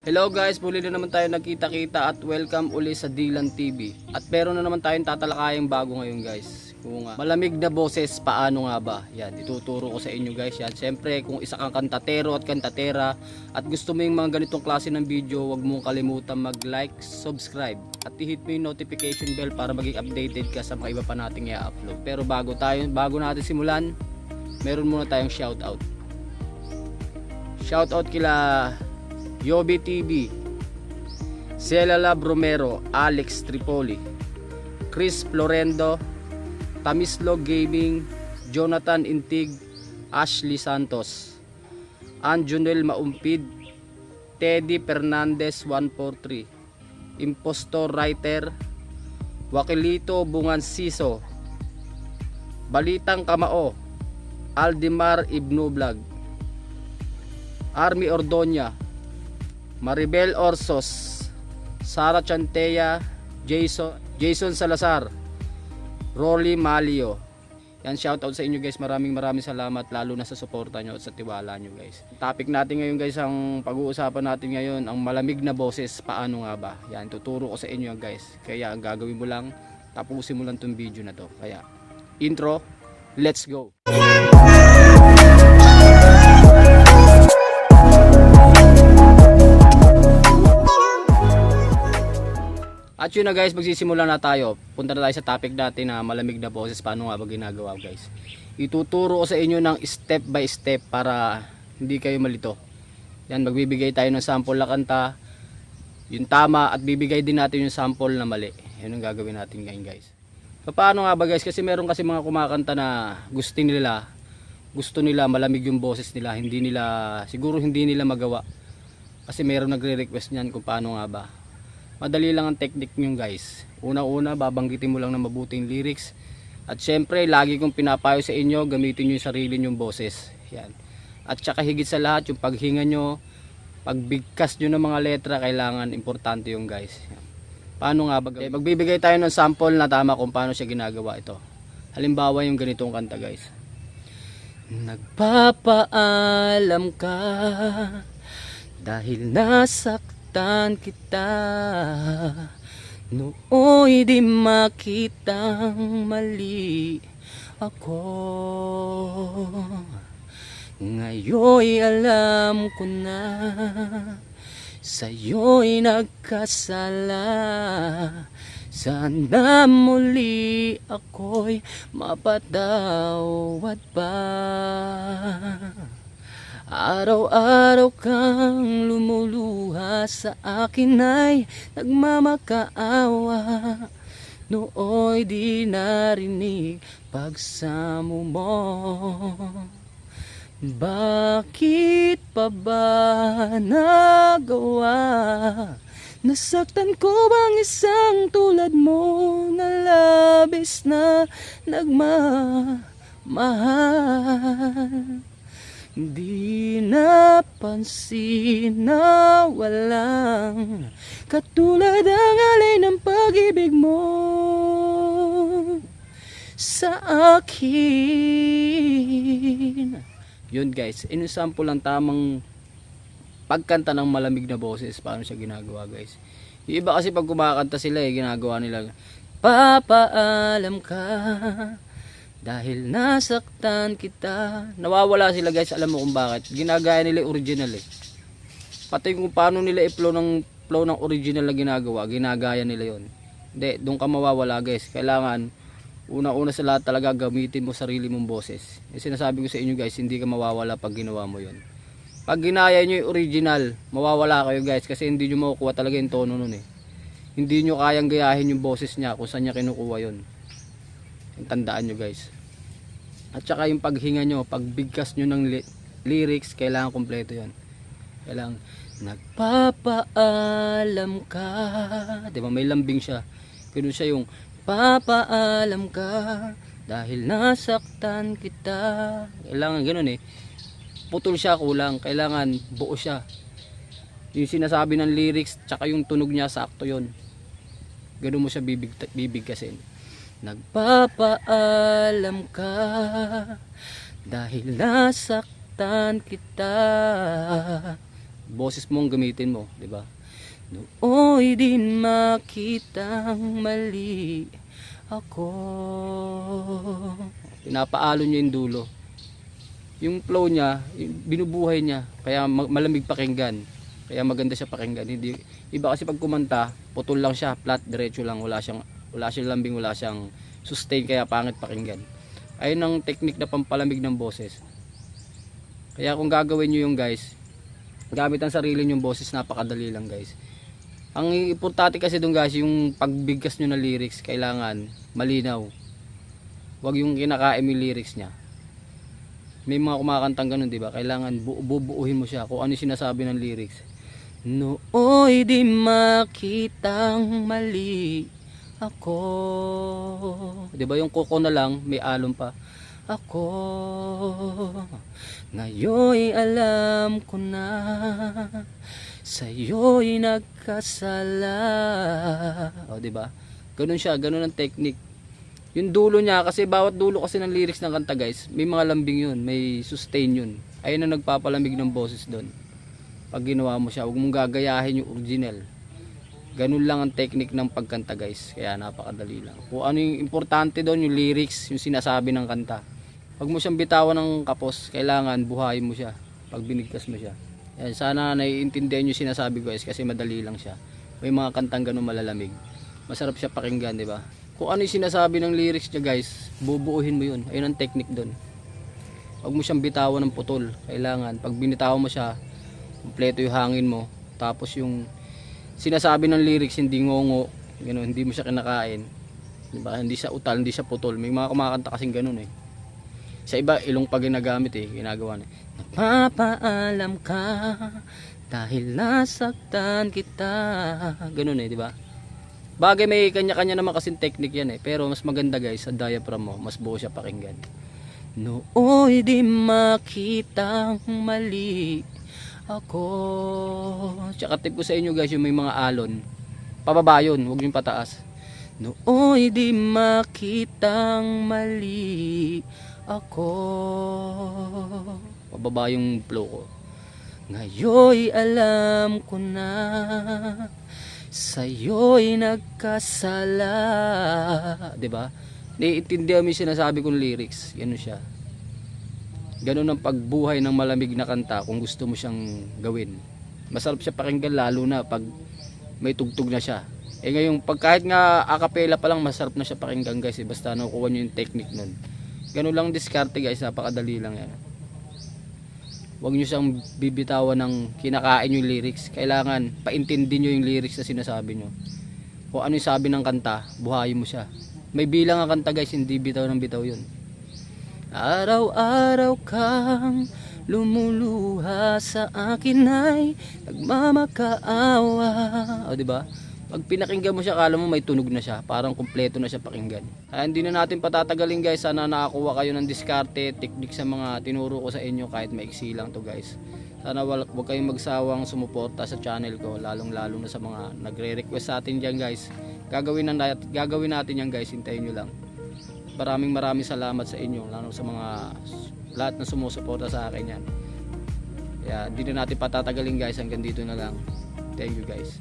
Hello guys, muli na naman tayo nagkita-kita at welcome uli sa Dylan TV. At meron na naman tayong tatalakayang bago ngayon guys. Kung malamig na boses, paano nga ba? Yan, ituturo ko sa inyo guys. Yan, siyempre kung isa kang kantatero at kantatera at gusto mo yung mga ganitong klase ng video, huwag mong kalimutan mag-like, subscribe at i-hit mo yung notification bell para maging updated ka sa mga iba pa nating i-upload. Pero bago natin simulan, meron muna tayong shoutout. Shoutout kila Yobi TV, Celala Bromero, Alex Tripoli, Chris Florendo, Tamislo Gaming, Jonathan Intig, Ashley Santos, Anjunel Maumpid, Teddy Fernandez 143, Impostor Writer, Wakilito Bungansiso, Balitang Kamao, Aldemar Ibnu Vlog, Army Ordonya, Maribel Orsos, Sara Chantea, Jason Salazar, Rolly Malio. Yan, shoutout sa inyo guys. Maraming salamat lalo na sa suporta nyo at sa tiwala nyo guys. Topic natin ngayon guys, ang pag-uusapan natin ngayon, ang malamig na boses, paano nga ba? Yan, tuturo ko sa inyo guys. Kaya ang gagawin mo lang, tapusin mo lang tong video na to. Kaya, intro, let's go! At yun na guys, magsisimula na tayo. Punta na tayo sa topic natin na malamig na boses. Paano nga ba ginagawa guys? Ituturo ko sa inyo ng step by step para hindi kayo malito. Yan, magbibigay tayo ng sample na kanta, yung tama, at bibigay din natin yung sample na mali. Yan ang gagawin natin ngayon guys. So, paano nga ba guys? Kasi meron kasi mga kumakanta na gusto nila malamig yung boses nila. Siguro hindi nila magawa. Kasi meron nagre-request niyan kung paano nga ba. Madali lang ang technique nyo guys. Una-una, babanggitin mo lang ng mabuting lyrics. At syempre, lagi kong pinapayo sa inyo, gamitin nyo yung sarili nyong boses. Yan. At saka higit sa lahat, yung paghinga nyo, pagbigkas nyo ng mga letra, kailangan importante yung guys. Yan. Paano nga ba? Magbibigay tayo ng sample na tama kung paano siya ginagawa ito. Halimbawa yung ganitong kanta guys. Nagpapaalam ka dahil nasaktan kita, nooy di makitang mali ako. Ngayon'y alam ko na sa'yo'y nagkasala. Sana muli ako'y mapatawad pa. Araw-araw kang lumuluha sa akin ay nagmamakaawa. Nooy di narinig pagsamo mo. Bakit pa ba nagawa? Nasaktan ko bang isang tulad mo na labis na nagmamahal? Di napansin na walang katulad ang alay ng pag-ibig mo sa akin. Yun guys, inusample lang tamang pagkanta ng malamig na boses. Paano siya ginagawa guys? Yung iba kasi pag kumakanta sila ginagawa nila, papaalam ka dahil nasaktan kita. Nawawala sila guys, alam mo kung bakit. Ginagaya nila original Pati kung paano nila i-flow ng original na ginagawa, ginagaya nila yon. Hindi, doon ka mawawala guys. Kailangan, una-una sa lahat talaga, gamitin mo sarili mong boses. Yung sinasabi ko sa inyo guys, hindi ka mawawala pag ginawa mo yon. Pag ginaya nyo yung original, mawawala kayo guys. Kasi hindi nyo makukuha talaga yung tono nun Hindi nyo kayang gayahin yung boses niya kung saan niya kinukuha yon. Tandaan nyo guys. At saka yung paghinga nyo, pagbigkas nyo ng lyrics, kailangan kompleto yan. Kailangan nagpapaalam ka, diba may lambing siya. Ganun siya yung papaalam ka dahil nasaktan kita. Kailangan ganun putol siya, kulang. Kailangan buo siya. Yung sinasabi ng lyrics tsaka yung tunog niya, sakto yun. Ganun mo siya bibigkasin. Nagpapaalam ka dahil nasaktan kita, boses mo ang gamitin mo, di ba? Nooy din makitang mali ako. Pinapaalon niya yung dulo. Yung flow niya, binubuhay niya. Kaya malamig pakinggan. Kaya maganda siya pakinggan. Hindi, iba kasi pag kumanta, putol lang siya, flat, diretso lang. Wala siyang lambing, wala siyang sustain, kaya pangit pakinggan. Ayun ang technique na pampalamig ng boses. Kaya kung gagawin nyo yung guys, gamit ang sarili nyong boses, napakadali lang guys. Ang importante kasi doon guys, yung pagbigkas nyo na lyrics, kailangan malinaw. Huwag yung kinakaim yung lyrics niya. May mga kumakantang ganun, di ba? Kailangan bubuuhin mo siya kung ano yung sinasabi ng lyrics. Nooy di makitang mali ako. Di ba yung koko na lang, may alon pa. Ako, ngayon alam ko na, sa'yo'y nagkasala. O, di ba? Ganun siya, ganun ang technique. Yung dulo niya, kasi bawat dulo kasi ng lyrics ng kanta guys, may mga lambing yun, may sustain yun. Ayun ang nagpapalamig ng boses doon. Pag ginawa mo siya, huwag mong gagayahin yung original. Ganun lang ang technique ng pagkanta guys, kaya napakadali lang. Kung ano yung importante doon, yung lyrics, yung sinasabi ng kanta. Huwag mo siyang bitawan ng kapos, kailangan buhayin mo siya pag binigkas mo siya. Yan, sana naiintindihan yung sinasabi guys, kasi madali lang siya. May mga kantang ganun malalamig. Masarap siya pakinggan, di ba? Kung ano yung sinasabi ng lyrics niya guys, bubuuhin mo yun. Ayun ang technique doon. Huwag mo siyang bitawan ng putol. Kailangan, pag binitawan mo siya, kompleto yung hangin mo. Tapos yung sinasabi ng lyrics, hindi ngongo, gano'n, hindi mo siya kinakain. Diba? Hindi siya utal, hindi siya putol. May mga kumakanta kasing ganun eh. Sa iba, ilong pa ginagamit eh, ginagawa na. Napapaalam ka dahil nasaktan kita. Ganun eh, di ba? Bagay, may kanya-kanya naman kasing technique yan eh. Pero mas maganda guys, sa diaphragm mo, mas buo siya pakinggan. Nooy di makitang mali ako. Tsaka tip ko sa inyo guys, yung may mga alon, pababa yun, huwag yung pataas. Nooy di makitang mali ako. Pababa yung flow ko. Ngayon alam ko na, sa'yo'y nagkasala. Diba? Naiintindihan mo yung sinasabi kong lyrics. Ganun siya. Ganun ang pagbuhay ng malamig na kanta kung gusto mo siyang gawin. Masarap siya pakinggan lalo na pag may tugtog na siya. Eh ngayon, pag kahit nga acapella pa lang, masarap na siya pakinggan guys. Basta nakukuha nyo yung technique nun. Ganun lang diskarte guys, napakadali lang yan. Huwag nyo siyang bibitawan ng kinakain yung lyrics. Kailangan paintindi nyo yung lyrics na sinasabi nyo. Kung ano yung sabi ng kanta, buhayin mo siya. May bilang ang kanta guys, hindi bitaw ng bitaw yun. Araw-araw kang lumuluha sa akin ay nagmamakaawa. O diba? Pag pinakinggan mo siya, akala mo may tunog na siya. Parang kumpleto na siya pakinggan. Kaya hindi na natin patatagalin guys. Sana nakakuha kayo ng diskarte, technique sa mga tinuro ko sa inyo, kahit maiksi lang to guys. Sana wag kayong magsawang sumuporta sa channel ko, lalong lalo na sa mga nagre-request sa atin dyan guys. Gagawin natin yan guys, hintayin nyo lang. Maraming salamat sa inyo, lalo sa mga lahat na sumusuporta sa akin yan. Kaya hindi na natin patatagalin guys, hanggang dito na lang. Thank you guys.